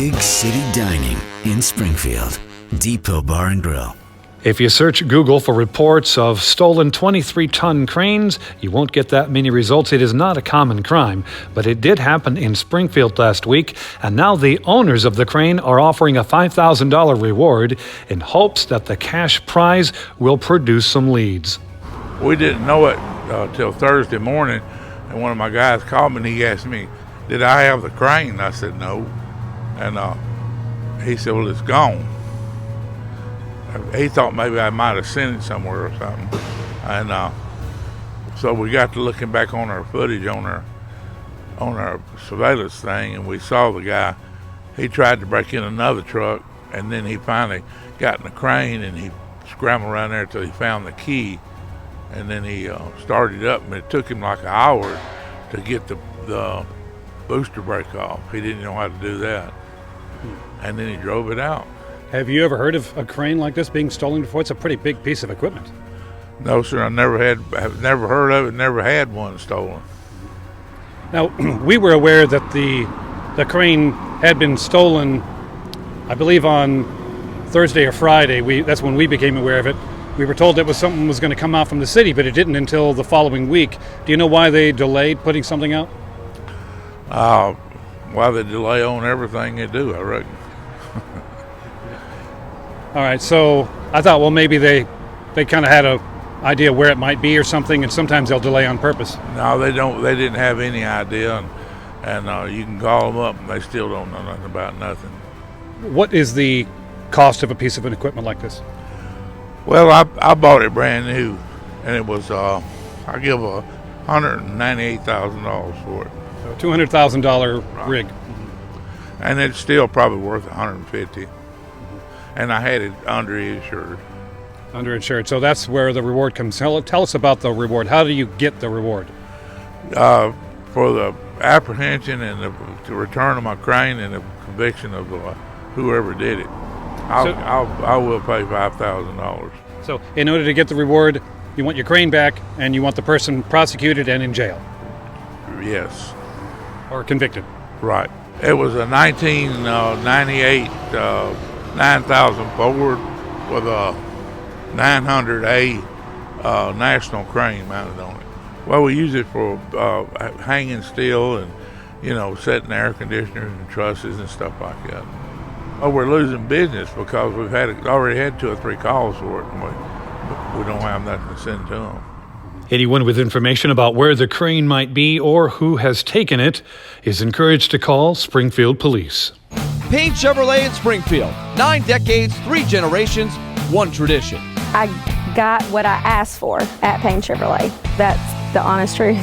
Big city dining in Springfield. Depot Bar and Grill. If you search Google for reports of stolen 23-ton cranes, you won't get that many results. It is not a common crime, but it did happen in Springfield last week, and now the owners of the crane are offering a $5,000 reward in hopes that the cash prize will produce some leads. We didn't know it till Thursday morning, and one of my guys called me and he asked me, did I have the crane? I said, no. And he said, well, it's gone. He thought maybe I might have sent it somewhere or something. And so we got to looking back on our footage on our surveillance thing, and we saw the guy. He tried to break in another truck, and then he finally got in the crane, and he scrambled around there until he found the key, and then he started up, and it took him like an hour to get the booster brake off. He didn't know how to do that. And then he drove it out. Have you ever heard of a crane like this being stolen before? It's a pretty big piece of equipment. No, sir. I've never heard of it, never had one stolen. Now, we were aware that the crane had been stolen, I believe, on Thursday or Friday. That's when we became aware of it. We were told that something was going to come out from the city, but it didn't until the following week. Do you know why they delayed putting something out? Why they delay on everything they do, I reckon. All right, so I thought, well, maybe they kind of had an idea where it might be or something, and sometimes they'll delay on purpose. No, they don't. They didn't have any idea, and you can call them up, and they still don't know nothing about nothing. What is the cost of a piece of an equipment like this? Well, I bought it brand new, and it was I give $198,000 for it. So $200,000 rig, and it's still probably worth $150,000. And I had it underinsured. Underinsured. So that's where the reward comes. Tell us about the reward. How do you get the reward? For the apprehension and the return of my crane and the conviction of whoever did it, I will pay $5,000. So in order to get the reward, you want your crane back, and you want the person prosecuted and in jail. Yes. Or convicted. Right. It was a 1998 9000 Ford with a 900A national crane mounted on it. Well, we use it for hanging steel and, setting air conditioners and trusses and stuff like that. Oh, we're losing business because we've already had 2 or 3 calls for it, and we don't have nothing to send to them. Anyone with information about where the crane might be or who has taken it is encouraged to call Springfield Police. Payne Chevrolet in Springfield. 9 decades, 3 generations, 1 tradition. I got what I asked for at Payne Chevrolet. That's the honest truth.